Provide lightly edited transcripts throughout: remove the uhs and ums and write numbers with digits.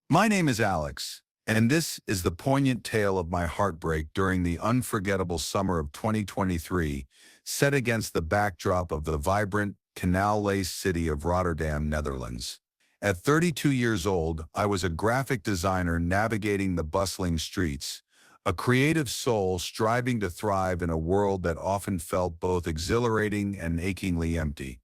My name is Alex, and this is the poignant tale of my heartbreak during the unforgettable summer of 2023, set against the backdrop of the vibrant, canal-laced city of Rotterdam, Netherlands. At 32 years old, I was a graphic designer navigating the bustling streets, a creative soul striving to thrive in a world that often felt both exhilarating and achingly empty.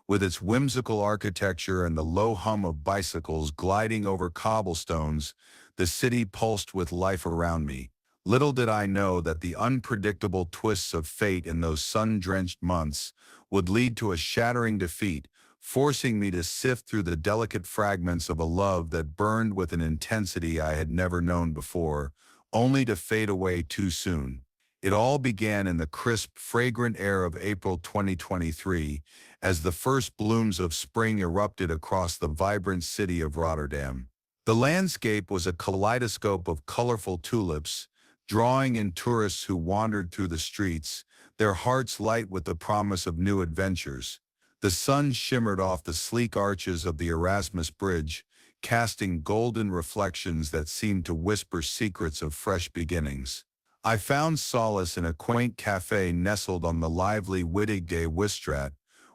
With its whimsical architecture and the low hum of bicycles gliding over cobblestones, the city pulsed with life around me. Little did I know that the unpredictable twists of fate in those sun-drenched months would lead to a shattering defeat, forcing me to sift through the delicate fragments of a love that burned with an intensity I had never known before, only to fade away too soon. It all began in the crisp, fragrant air of April 2023, as the first blooms of spring erupted across the vibrant city of Rotterdam. The landscape was a kaleidoscope of colorful tulips, drawing in tourists who wandered through the streets, their hearts light with the promise of new adventures. The sun shimmered off the sleek arches of the Erasmus Bridge, casting golden reflections that seemed to whisper secrets of fresh beginnings. I found solace in a quaint cafe nestled on the lively Wittig de Wiststraat,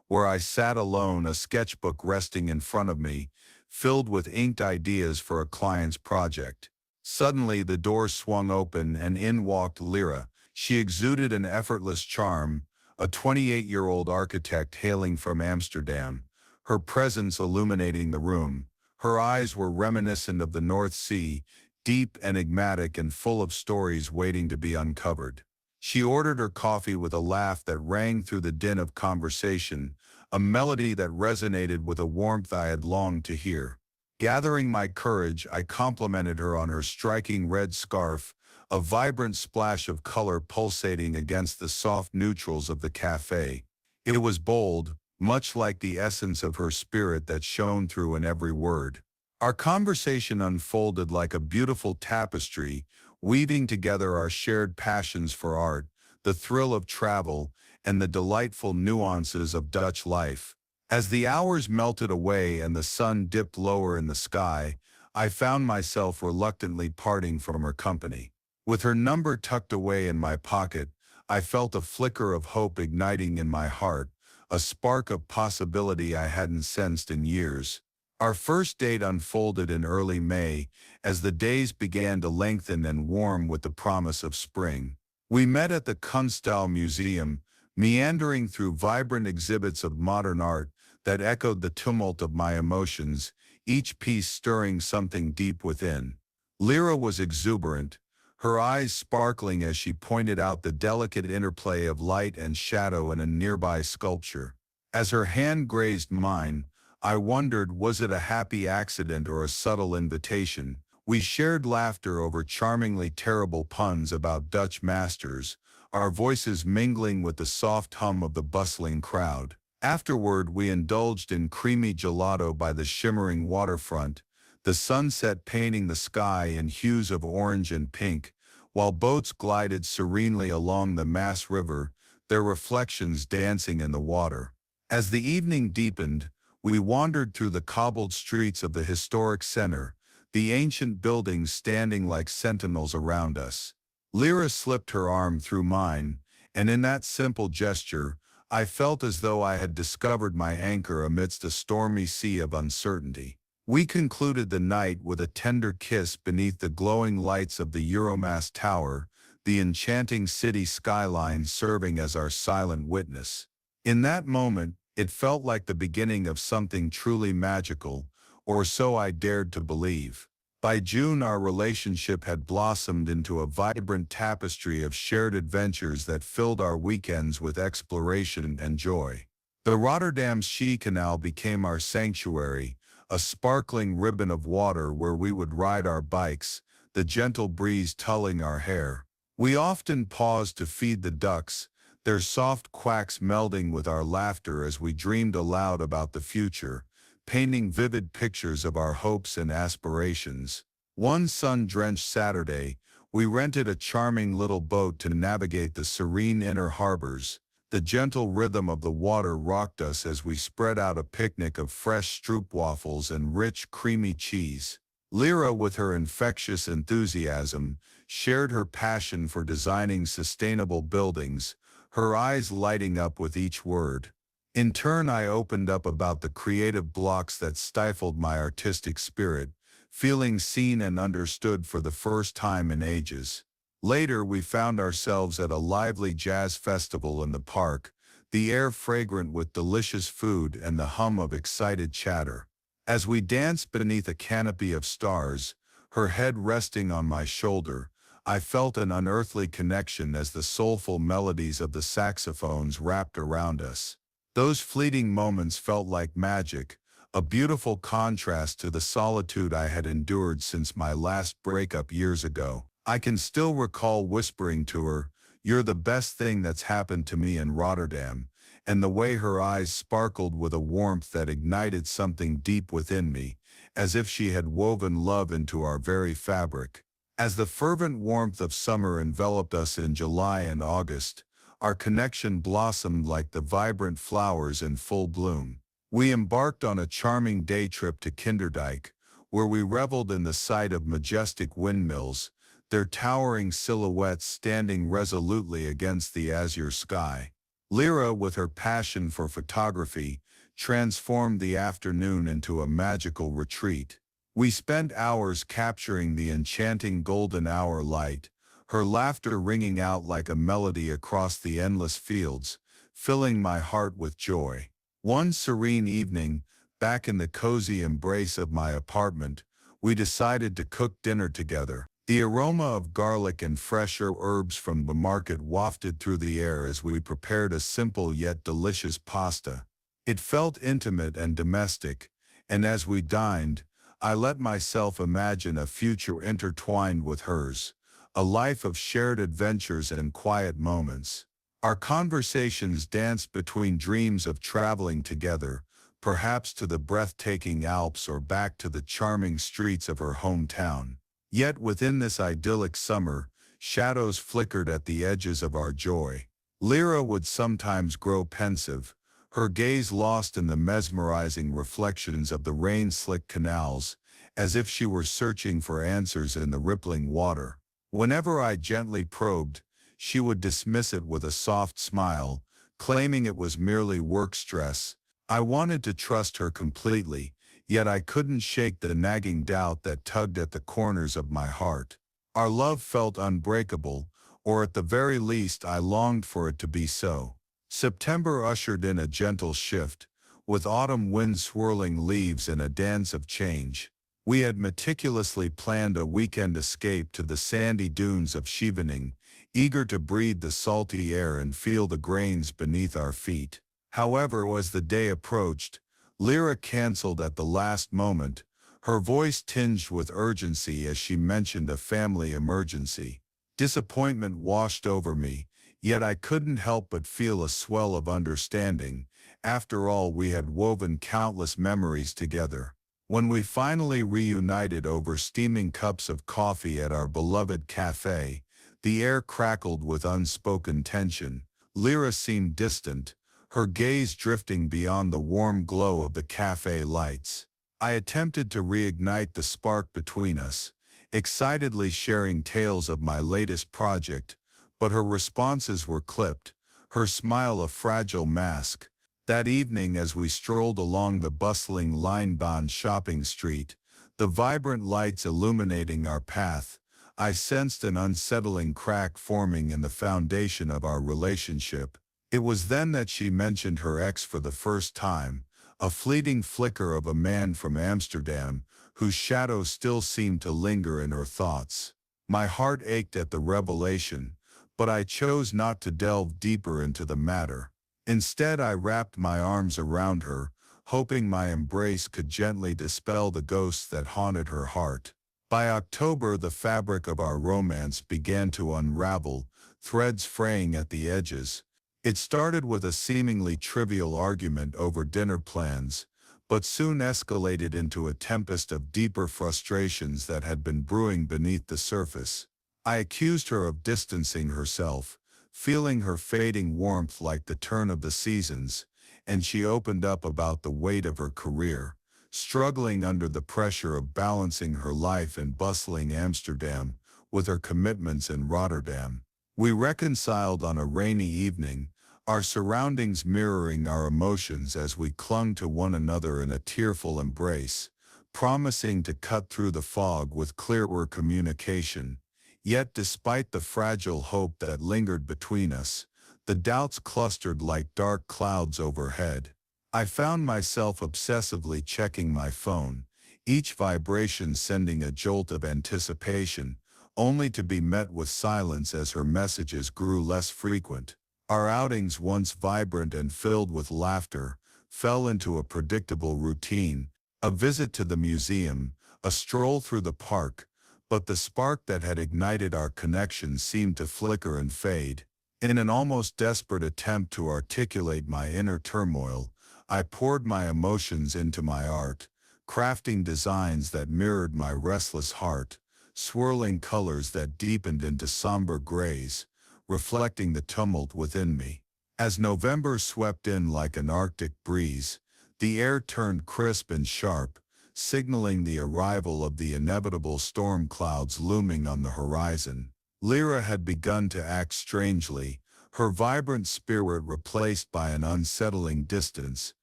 where I sat alone, a sketchbook resting in front of me, filled with inked ideas for a client's project. Suddenly the door swung open and in walked Lyra. She exuded an effortless charm, a 28-year-old architect hailing from Amsterdam, her presence illuminating the room. Her eyes were reminiscent of the North Sea, deep, enigmatic, and full of stories waiting to be uncovered. She ordered her coffee with a laugh that rang through the din of conversation, a melody that resonated with a warmth I had longed to hear. Gathering my courage, I complimented her on her striking red scarf, a vibrant splash of color pulsating against the soft neutrals of the cafe. It was bold, much like the essence of her spirit that shone through in every word. Our conversation unfolded like a beautiful tapestry, weaving together our shared passions for art, the thrill of travel, and the delightful nuances of Dutch life. As the hours melted away and the sun dipped lower in the sky, I found myself reluctantly parting from her company. With her number tucked away in my pocket, I felt a flicker of hope igniting in my heart, a spark of possibility I hadn't sensed in years. Our first date unfolded in early May, as the days began to lengthen and warm with the promise of spring. We met at the Kunsthal Museum, meandering through vibrant exhibits of modern art that echoed the tumult of my emotions, each piece stirring something deep within. Lyra was exuberant, her eyes sparkling as she pointed out the delicate interplay of light and shadow in a nearby sculpture. As her hand grazed mine, I wondered, was it a happy accident or a subtle invitation? We shared laughter over charmingly terrible puns about Dutch masters, our voices mingling with the soft hum of the bustling crowd. Afterward, we indulged in creamy gelato by the shimmering waterfront, the sunset painting the sky in hues of orange and pink, while boats glided serenely along the Maas River, their reflections dancing in the water. As the evening deepened, we wandered through the cobbled streets of the historic center, the ancient buildings standing like sentinels around us. Lyra slipped her arm through mine, and in that simple gesture, I felt as though I had discovered my anchor amidst a stormy sea of uncertainty. We concluded the night with a tender kiss beneath the glowing lights of the Euromast Tower, the enchanting city skyline serving as our silent witness. In that moment, it felt like the beginning of something truly magical, or so I dared to believe. By June, our relationship had blossomed into a vibrant tapestry of shared adventures that filled our weekends with exploration and joy. The Rotterdam Schie Canal became our sanctuary, a sparkling ribbon of water where we would ride our bikes, the gentle breeze tulling our hair. We often paused to feed the ducks, their soft quacks melding with our laughter as we dreamed aloud about the future, painting vivid pictures of our hopes and aspirations. One sun-drenched Saturday, we rented a charming little boat to navigate the serene inner harbors. The gentle rhythm of the water rocked us as we spread out a picnic of fresh stroopwafels and rich, creamy cheese. Lyra, with her infectious enthusiasm, shared her passion for designing sustainable buildings, her eyes lighting up with each word. In turn, I opened up about the creative blocks that stifled my artistic spirit, feeling seen and understood for the first time in ages. Later, we found ourselves at a lively jazz festival in the park, the air fragrant with delicious food and the hum of excited chatter. As we danced beneath a canopy of stars, her head resting on my shoulder, I felt an unearthly connection as the soulful melodies of the saxophones wrapped around us. Those fleeting moments felt like magic, a beautiful contrast to the solitude I had endured since my last breakup years ago. I can still recall whispering to her, "You're the best thing that's happened to me in Rotterdam," and the way her eyes sparkled with a warmth that ignited something deep within me, as if she had woven love into our very fabric. As the fervent warmth of summer enveloped us in July and August, our connection blossomed like the vibrant flowers in full bloom. We embarked on a charming day trip to Kinderdijk, where we reveled in the sight of majestic windmills, their towering silhouettes standing resolutely against the azure sky. Lyra, with her passion for photography, transformed the afternoon into a magical retreat. We spent hours capturing the enchanting golden hour light, her laughter ringing out like a melody across the endless fields, filling my heart with joy. One serene evening, back in the cozy embrace of my apartment, we decided to cook dinner together. The aroma of garlic and fresh herbs from the market wafted through the air as we prepared a simple yet delicious pasta. It felt intimate and domestic, and as we dined, I let myself imagine a future intertwined with hers, a life of shared adventures and quiet moments. Our conversations danced between dreams of traveling together, perhaps to the breathtaking Alps or back to the charming streets of her hometown. Yet within this idyllic summer, shadows flickered at the edges of our joy. Lyra would sometimes grow pensive, her gaze lost in the mesmerizing reflections of the rain-slicked canals, as if she were searching for answers in the rippling water. Whenever I gently probed, she would dismiss it with a soft smile, claiming it was merely work stress. I wanted to trust her completely, yet I couldn't shake the nagging doubt that tugged at the corners of my heart. Our love felt unbreakable, or at the very least I longed for it to be so. September ushered in a gentle shift, with autumn wind swirling leaves and a dance of change. We had meticulously planned a weekend escape to the sandy dunes of Deepening, eager to breathe the salty air and feel the grains beneath our feet. However, as the day approached, Lyra canceled at the last moment, her voice tinged with urgency as she mentioned a family emergency. Disappointment washed over me, yet I couldn't help but feel a swell of understanding. After all, we had woven countless memories together. When we finally reunited over steaming cups of coffee at our beloved cafe, the air crackled with unspoken tension. Lyra seemed distant, her gaze drifting beyond the warm glow of the cafe lights. I attempted to reignite the spark between us, excitedly sharing tales of my latest project, but her responses were clipped, her smile a fragile mask. That evening, as we strolled along the bustling line-bound shopping street, the vibrant lights illuminating our path, I sensed an unsettling crack forming in the foundation of our relationship. It was then that she mentioned her ex for the first time, a fleeting flicker of a man from Amsterdam, whose shadow still seemed to linger in her thoughts. My heart ached at the revelation, but I chose not to delve deeper into the matter. Instead, I wrapped my arms around her, hoping my embrace could gently dispel the ghosts that haunted her heart. By October, the fabric of our romance began to unravel, threads fraying at the edges. It started with a seemingly trivial argument over dinner plans, but soon escalated into a tempest of deeper frustrations that had been brewing beneath the surface. I accused her of distancing herself, feeling her fading warmth like the turn of the seasons, and she opened up about the weight of her career, struggling under the pressure of balancing her life in bustling Amsterdam with her commitments in Rotterdam. We reconciled on a rainy evening, our surroundings mirroring our emotions as we clung to one another in a tearful embrace, promising to cut through the fog with clearer communication. Yet despite the fragile hope that lingered between us, the doubts clustered like dark clouds overhead. I found myself obsessively checking my phone, each vibration sending a jolt of anticipation, only to be met with silence as her messages grew less frequent. Our outings, once vibrant and filled with laughter, fell into a predictable routine, a visit to the museum, a stroll through the park, but the spark that had ignited our connection seemed to flicker and fade. In an almost desperate attempt to articulate my inner turmoil, I poured my emotions into my art, crafting designs that mirrored my restless heart, swirling colors that deepened into somber grays, reflecting the tumult within me. As November swept in like an Arctic breeze, the air turned crisp and sharp, signaling the arrival of the inevitable storm clouds looming on the horizon. Lyra had begun to act strangely, her vibrant spirit replaced by an unsettling distance.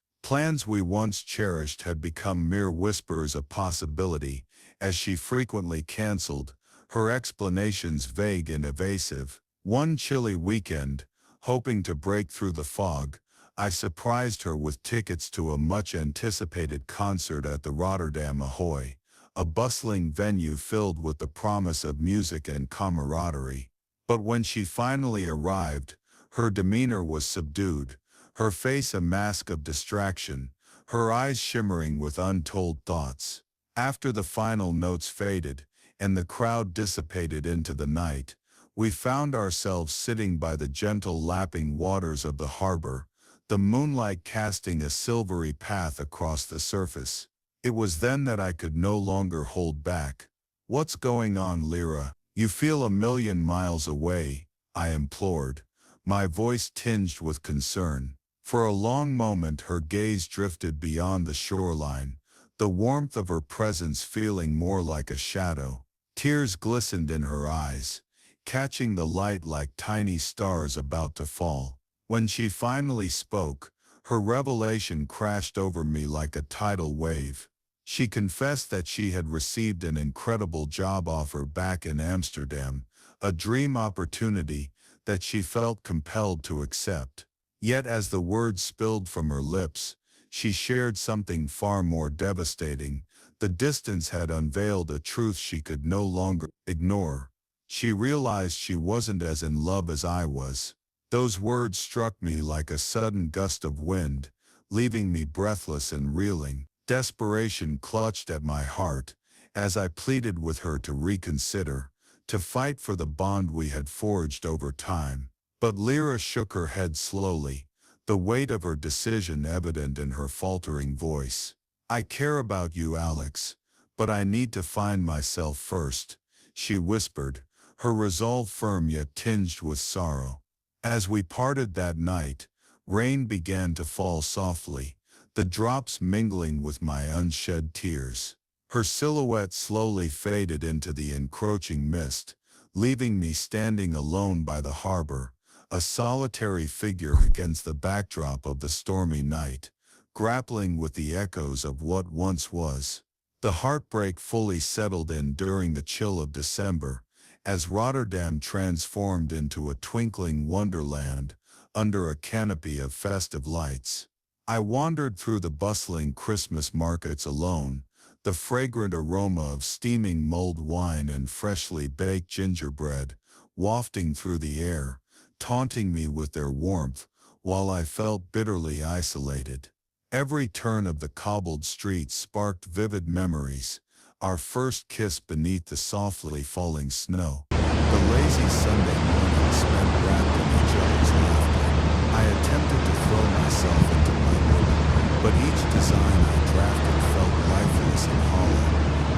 Plans we once cherished had become mere whispers of possibility, as she frequently canceled, her explanations vague and evasive. One chilly weekend, hoping to break through the fog, I surprised her with tickets to a much-anticipated concert at the Rotterdam Ahoy, a bustling venue filled with the promise of music and camaraderie. But when she finally arrived, her demeanor was subdued, her face a mask of distraction, her eyes shimmering with untold thoughts. After the final notes faded, and the crowd dissipated into the night, we found ourselves sitting by the gentle lapping waters of the harbor, the moonlight casting a silvery path across the surface. It was then that I could no longer hold back. "What's going on, Lyra? You feel a million miles away," I implored, my voice tinged with concern. For a long moment her gaze drifted beyond the shoreline, the warmth of her presence feeling more like a shadow. Tears glistened in her eyes, catching the light like tiny stars about to fall. When she finally spoke, her revelation crashed over me like a tidal wave. She confessed that she had received an incredible job offer back in Amsterdam, a dream opportunity that she felt compelled to accept. Yet as the words spilled from her lips, she shared something far more devastating. The distance had unveiled a truth she could no longer ignore. She realized she wasn't as in love as I was. Those words struck me like a sudden gust of wind, leaving me breathless and reeling. Desperation clutched at my heart as I pleaded with her to reconsider, to fight for the bond we had forged over time. But Lyra shook her head slowly, the weight of her decision evident in her faltering voice. "I care about you, Alex, but I need to find myself first," she whispered, her resolve firm yet tinged with sorrow. As we parted that night, rain began to fall softly, the drops mingling with my unshed tears. Her silhouette slowly faded into the encroaching mist, leaving me standing alone by the harbor, a solitary figure against the backdrop of the stormy night, grappling with the echoes of what once was. The heartbreak fully settled in during the chill of December, as Rotterdam transformed into a twinkling wonderland under a canopy of festive lights. I wandered through the bustling Christmas markets alone, the fragrant aroma of steaming mulled wine and freshly baked gingerbread wafting through the air, taunting me with their warmth, while I felt bitterly isolated. Every turn of the cobbled streets sparked vivid memories, our first kiss beneath the softly falling snow, the lazy Sunday morning spent wrapped in each other's laughter. I attempted to throw myself into my work, but each design I drafted felt lifeless and hollow,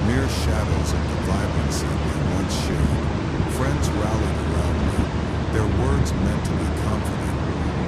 mere shadows of the vibrancy we once shared. Friends rallied around me, their words meant to be comforting,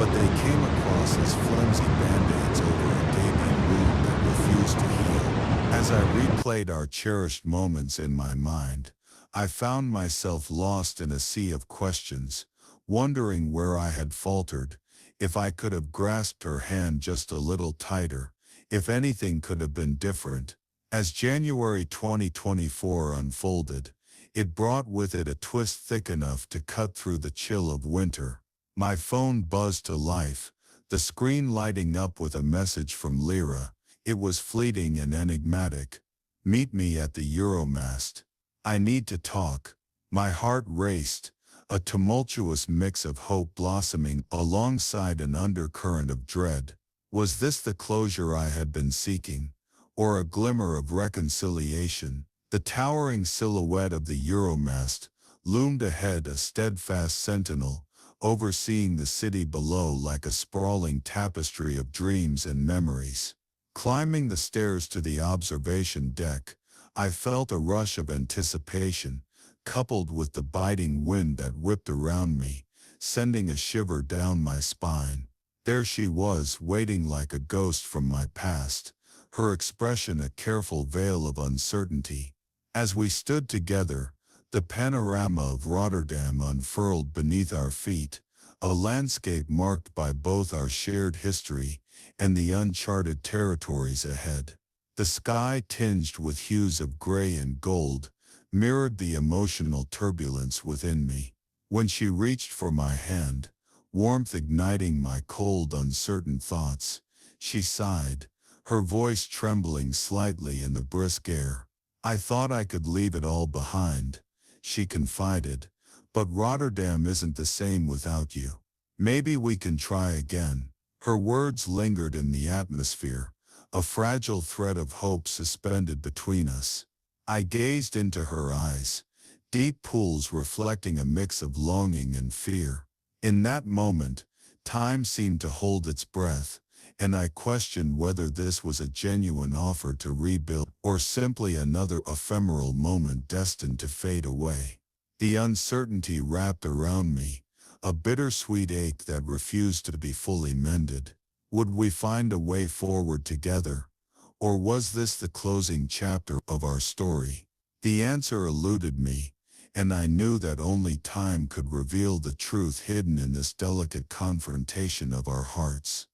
but they came across as flimsy band-aids over a gaping wound that refused to heal. As I replayed our cherished moments in my mind, I found myself lost in a sea of questions, wondering where I had faltered, if I could have grasped her hand just a little tighter, if anything could have been different. As January 2024 unfolded, it brought with it a twist thick enough to cut through the chill of winter. My phone buzzed to life, the screen lighting up with a message from Lyra. It was fleeting and enigmatic. Meet me at the Euromast. I need to talk. My heart raced, a tumultuous mix of hope blossoming alongside an undercurrent of dread. Was this the closure I had been seeking, or a glimmer of reconciliation? The towering silhouette of the Euromast loomed ahead, a steadfast sentinel, overseeing the city below like a sprawling tapestry of dreams and memories. Climbing the stairs to the observation deck, I felt a rush of anticipation, coupled with the biting wind that whipped around me, sending a shiver down my spine. There she was, waiting like a ghost from my past, her expression a careful veil of uncertainty. As we stood together, the panorama of Rotterdam unfurled beneath our feet, a landscape marked by both our shared history and the uncharted territories ahead. The sky, tinged with hues of gray and gold, mirrored the emotional turbulence within me. When she reached for my hand, warmth igniting my cold, uncertain thoughts, she sighed, her voice trembling slightly in the brisk air. I thought I could leave it all behind, she confided, but Rotterdam isn't the same without you. Maybe we can try again. Her words lingered in the atmosphere, a fragile thread of hope suspended between us. I gazed into her eyes, deep pools reflecting a mix of longing and fear. In that moment, time seemed to hold its breath, and I questioned whether this was a genuine offer to rebuild or simply another ephemeral moment destined to fade away. The uncertainty wrapped around me, a bittersweet ache that refused to be fully mended. Would we find a way forward together, or was this the closing chapter of our story? The answer eluded me, and I knew that only time could reveal the truth hidden in this delicate confrontation of our hearts.